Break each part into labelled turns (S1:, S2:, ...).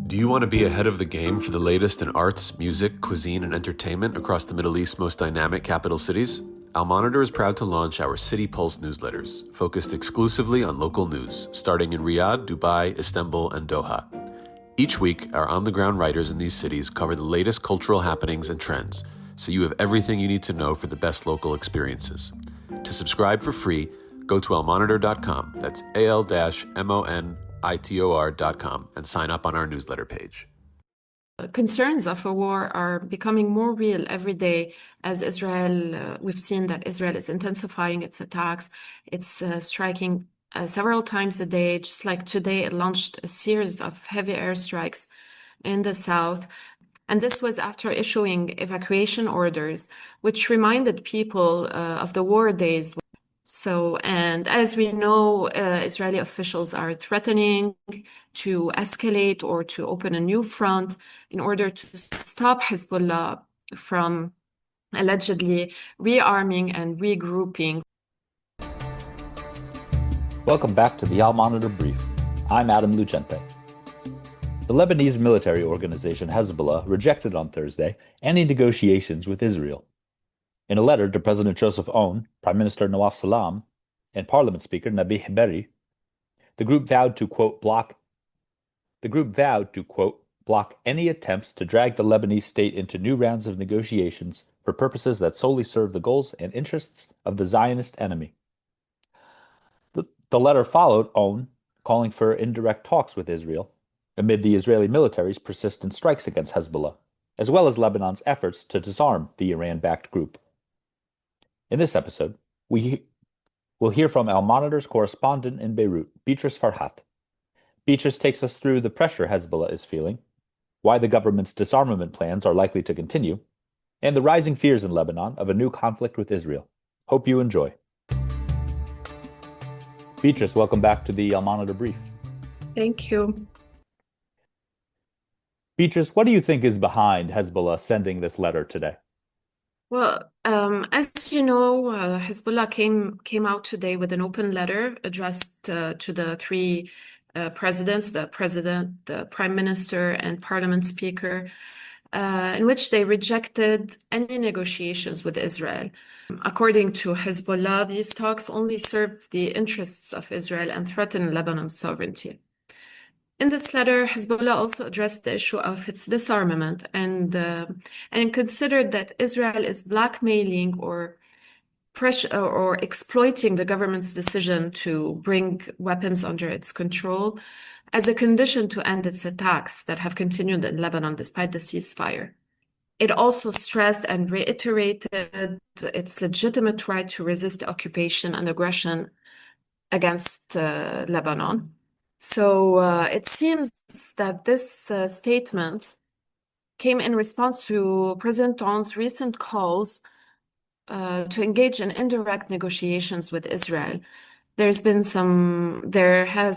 S1: Do you want to be ahead of the game for the latest in arts, music, cuisine, and entertainment across the Middle East's most dynamic capital cities? Al Monitor is proud to launch our City Pulse newsletters, focused exclusively on local news, starting in Riyadh, Dubai, Istanbul, and Doha. Each week, our on-the-ground writers in these cities cover the latest cultural happenings and trends, so you have everything you need to know for the best local experiences. To subscribe for free, go to almonitor.com, that's al-monitor.com, and sign up on our newsletter page.
S2: Concerns of a war are becoming more real every day as we've seen that Israel is intensifying its attacks. It's striking several times a day. Just like today, it launched a series of heavy airstrikes in the south. And this was after issuing evacuation orders, which reminded people of the war days. And as we know, Israeli officials are threatening to escalate or to open a new front in order to stop Hezbollah from allegedly rearming and regrouping.
S3: Welcome back to the Al Monitor Brief. I'm Adam Lucente. The Lebanese military organization Hezbollah rejected on Thursday any negotiations with Israel. In a letter to President Joseph Aoun, Prime Minister Nawaf Salam, and Parliament Speaker Nabih Berri, the group vowed to, quote, block any attempts to drag the Lebanese state into new rounds of negotiations for purposes that solely serve the goals and interests of the Zionist enemy. The letter followed Aoun calling for indirect talks with Israel amid the Israeli military's persistent strikes against Hezbollah, as well as Lebanon's efforts to disarm the Iran-backed group. In this episode, we will hear from Al Monitor's correspondent in Beirut, Beatrice Farhat. Beatrice takes us through the pressure Hezbollah is feeling, why the government's disarmament plans are likely to continue, and the rising fears in Lebanon of a new conflict with Israel. Hope you enjoy. Beatrice, welcome back to the Al Monitor Brief.
S2: Thank you.
S3: Beatrice, what do you think is behind Hezbollah sending this letter today?
S2: Well, as you know, Hezbollah came out today with an open letter addressed to the three presidents, the president, the prime minister, and parliament speaker, in which they rejected any negotiations with Israel. According to Hezbollah, these talks only serve the interests of Israel and threaten Lebanon's sovereignty. In this letter, Hezbollah also addressed the issue of its disarmament and considered that Israel is blackmailing or exploiting the government's decision to bring weapons under its control as a condition to end its attacks that have continued in Lebanon despite the ceasefire. It also stressed and reiterated its legitimate right to resist occupation and aggression against Lebanon. So it seems that this statement came in response to President Aoun's recent calls to engage in indirect negotiations with Israel. There has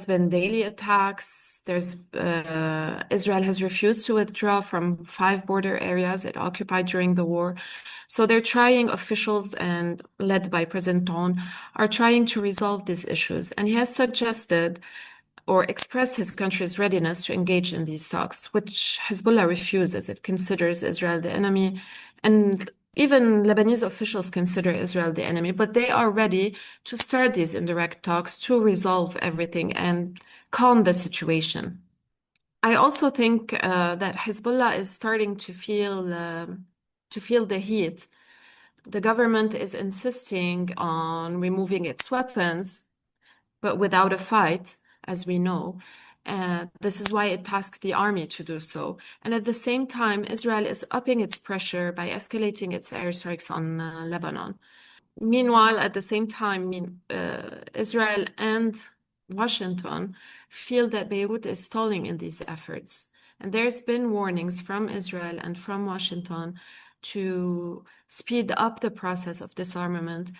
S2: been daily attacks. Israel has refused to withdraw from 5 border areas it occupied during the war. So officials and led by President Aoun are trying to resolve these issues. And he has suggested or express his country's readiness to engage in these talks, which Hezbollah refuses. It considers Israel the enemy, and even Lebanese officials consider Israel the enemy, but they are ready to start these indirect talks to resolve everything and calm the situation. I also think that Hezbollah is starting to feel the heat. The government is insisting on removing its weapons, but without a fight, as we know. This is why it tasked the army to do so. And at the same time, Israel is upping its pressure by escalating its airstrikes on Lebanon. Meanwhile, at the same time, Israel and Washington feel that Beirut is stalling in these efforts. And there's been warnings from Israel and from Washington to speed up the process of disarmament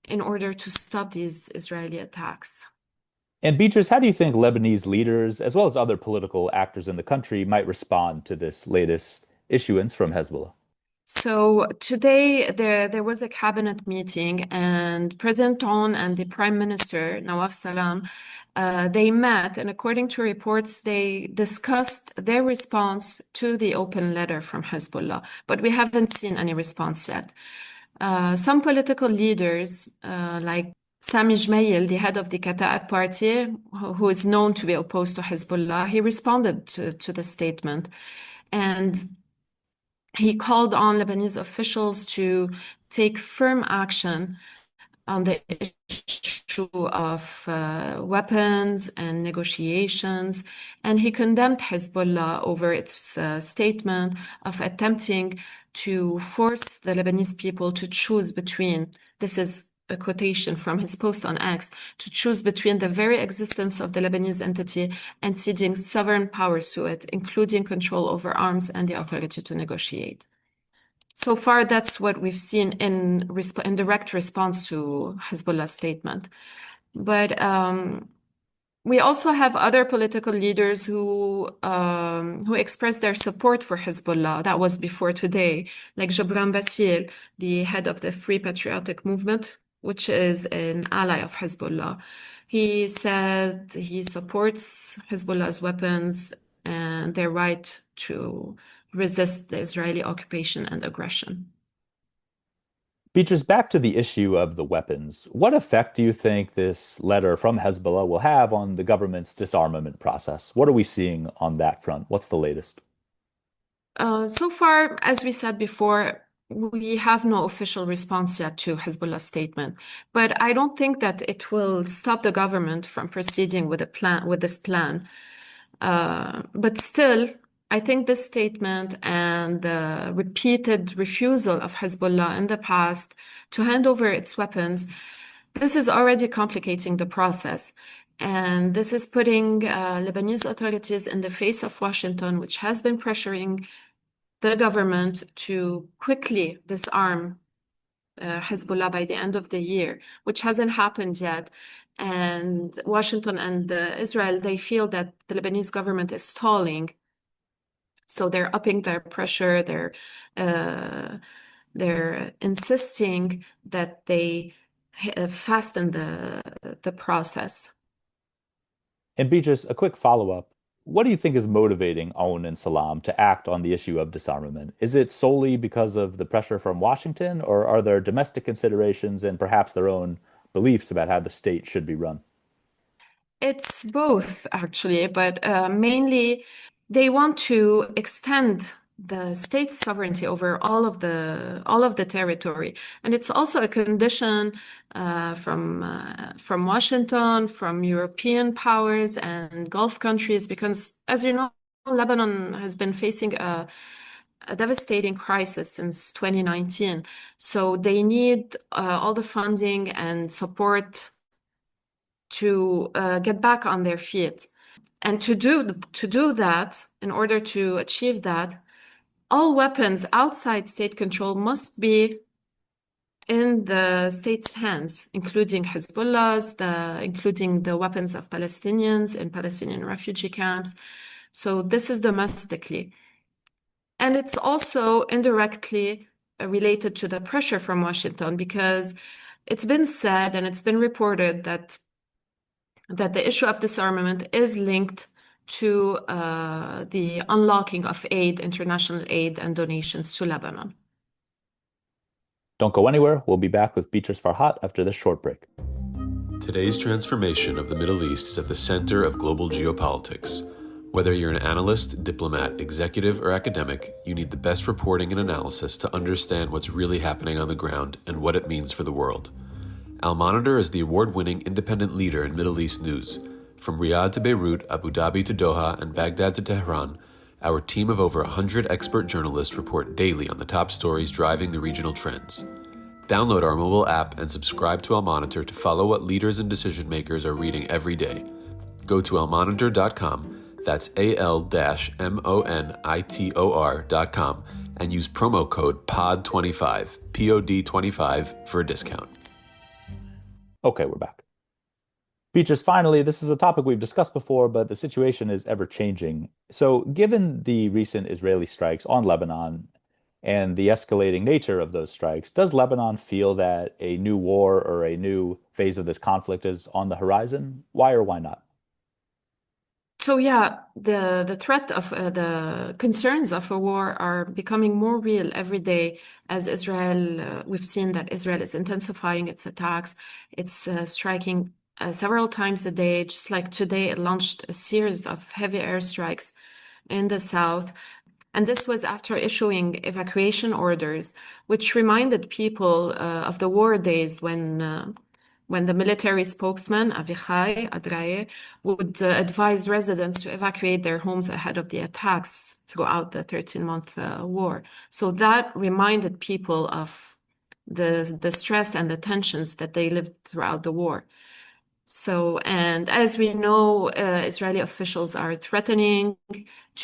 S2: in order to stop these Israeli attacks.
S3: And Beatrice, how do you think Lebanese leaders, as well as other political actors in the country, might respond to this latest issuance from Hezbollah?
S2: So today there was a cabinet meeting, and President On and the Prime Minister Nawaf Salam they met, and according to reports, they discussed their response to the open letter from Hezbollah, but we haven't seen any response yet. Some political leaders, like Sami Jmail, the head of the Kata'ib party, who is known to be opposed to Hezbollah, he responded to the statement, and he called on Lebanese officials to take firm action on the issue of weapons and negotiations. And he condemned Hezbollah over its statement of attempting to force the Lebanese people to choose between, this is a quotation from his post on X, to choose between the very existence of the Lebanese entity and ceding sovereign powers to it, including control over arms and the authority to negotiate. So far, that's what we've seen in direct response to Hezbollah's statement. But we also have other political leaders who expressed their support for Hezbollah. That was before today, like Jabran Basir, the head of the Free Patriotic Movement, which is an ally of Hezbollah. He said he supports Hezbollah's weapons and their right to resist the Israeli occupation and aggression.
S3: Beatrice, back to the issue of the weapons. What effect do you think this letter from Hezbollah will have on the government's disarmament process? What are we seeing on that front? What's the latest?
S2: So far, as we said before, we have no official response yet to Hezbollah's statement, but I don't think that it will stop the government from proceeding with this plan. But still, I think this statement and the repeated refusal of Hezbollah in the past to hand over its weapons, this is already complicating the process. And this is putting Lebanese authorities in the face of Washington, which has been pressuring the government to quickly disarm Hezbollah by the end of the year, which hasn't happened yet. And Washington and Israel, they feel that the Lebanese government is stalling. So they're upping their pressure. They're insisting that they fasten the process.
S3: And Beatrice, a quick follow-up. What do you think is motivating Aoun and Salam to act on the issue of disarmament? Is it solely because of the pressure from Washington, or are there domestic considerations and perhaps their own beliefs about how the state should be run?
S2: It's both, actually, but mainly they want to extend the state's sovereignty over all of the territory, and it's also a condition from Washington, from European powers and Gulf countries, because, as you know, Lebanon has been facing a devastating crisis since 2019. So they need all the funding and support to get back on their feet. And to do that, in order to achieve that, all weapons outside state control must be in the state's hands, including Hezbollah's, including the weapons of Palestinians in Palestinian refugee camps. So this is domestically. And it's also indirectly related to the pressure from Washington, because it's been said and it's been reported that the issue of disarmament is linked to the unlocking of aid, international aid and donations to Lebanon.
S3: Don't go anywhere. We'll be back with Beatrice Farhat after this short break.
S1: Today's transformation of the Middle East is at the center of global geopolitics. Whether you're an analyst, diplomat, executive, or academic, you need the best reporting and analysis to understand what's really happening on the ground and what it means for the world. Al-Monitor is the award-winning independent leader in Middle East news. From Riyadh to Beirut, Abu Dhabi to Doha, and Baghdad to Tehran, our team of over 100 expert journalists report daily on the top stories driving the regional trends. Download our mobile app and subscribe to Al-Monitor to follow what leaders and decision-makers are reading every day. Go to almonitor.com, that's AL-MONITOR.com, and use promo code POD25, POD25, for a discount.
S3: Okay, we're back. Beatrice, finally, this is a topic we've discussed before, but the situation is ever changing. So, given the recent Israeli strikes on Lebanon and the escalating nature of those strikes, does Lebanon feel that a new war or a new phase of this conflict is on the horizon? Why or why not?
S2: So yeah, the threat of the concerns of a war are becoming more real every day as Israel, we've seen that Israel is intensifying its attacks. It's striking several times a day. Just like today, it launched a series of heavy airstrikes in the south. And this was after issuing evacuation orders, which reminded people of the war days when the military spokesman, Avichai Adraye, would advise residents to evacuate their homes ahead of the attacks throughout the 13-month war. So that reminded people of the stress and the tensions that they lived throughout the war. So, and as we know, Israeli officials are threatening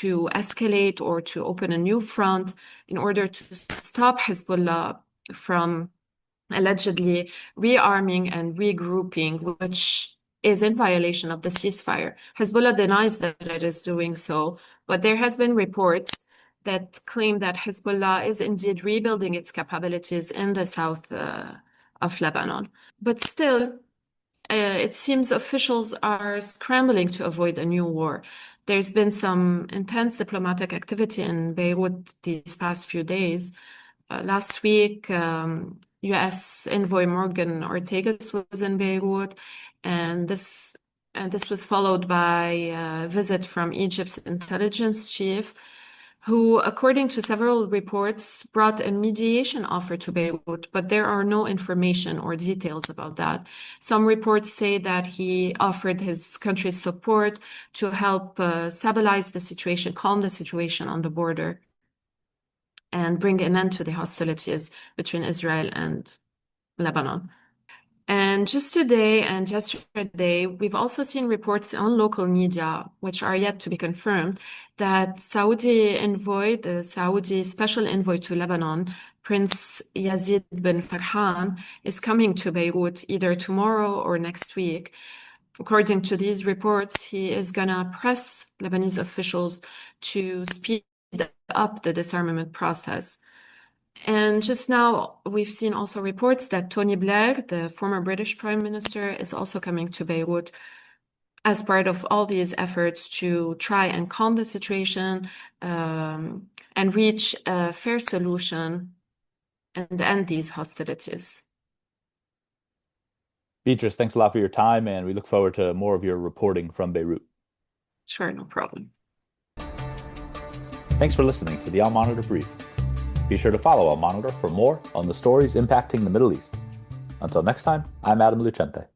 S2: to escalate or to open a new front in order to stop Hezbollah from allegedly rearming and regrouping, which is in violation of the ceasefire. Hezbollah denies that it is doing so, but there has been reports that claim that Hezbollah is indeed rebuilding its capabilities in the south of Lebanon. But still, it seems officials are scrambling to avoid a new war. There's been some intense diplomatic activity in Beirut these past few days. Last week, U.S. envoy Morgan Ortagus was in Beirut, and this was followed by a visit from Egypt's intelligence chief, who, according to several reports, brought a mediation offer to Beirut, but there are no information or details about that. Some reports say that he offered his country's support to help stabilize the situation, calm the situation on the border, and bring an end to the hostilities between Israel and Lebanon. And just today and yesterday, we've also seen reports on local media, which are yet to be confirmed, that Saudi envoy, the Saudi special envoy to Lebanon, Prince Yazid bin Farhan, is coming to Beirut either tomorrow or next week. According to these reports, he is gonna press Lebanese officials to speed up the disarmament process. And just now, we've seen also reports that Tony Blair, the former British Prime Minister, is also coming to Beirut as part of all these efforts to try and calm the situation and reach a fair solution and end these hostilities.
S3: Beatrice, thanks a lot for your time, and we look forward to more of your reporting from Beirut.
S2: Sure, no problem.
S3: Thanks for listening to the Al Monitor Brief. Be sure to follow Al Monitor for more on the stories impacting the Middle East. Until next time, I'm Adam Lucente.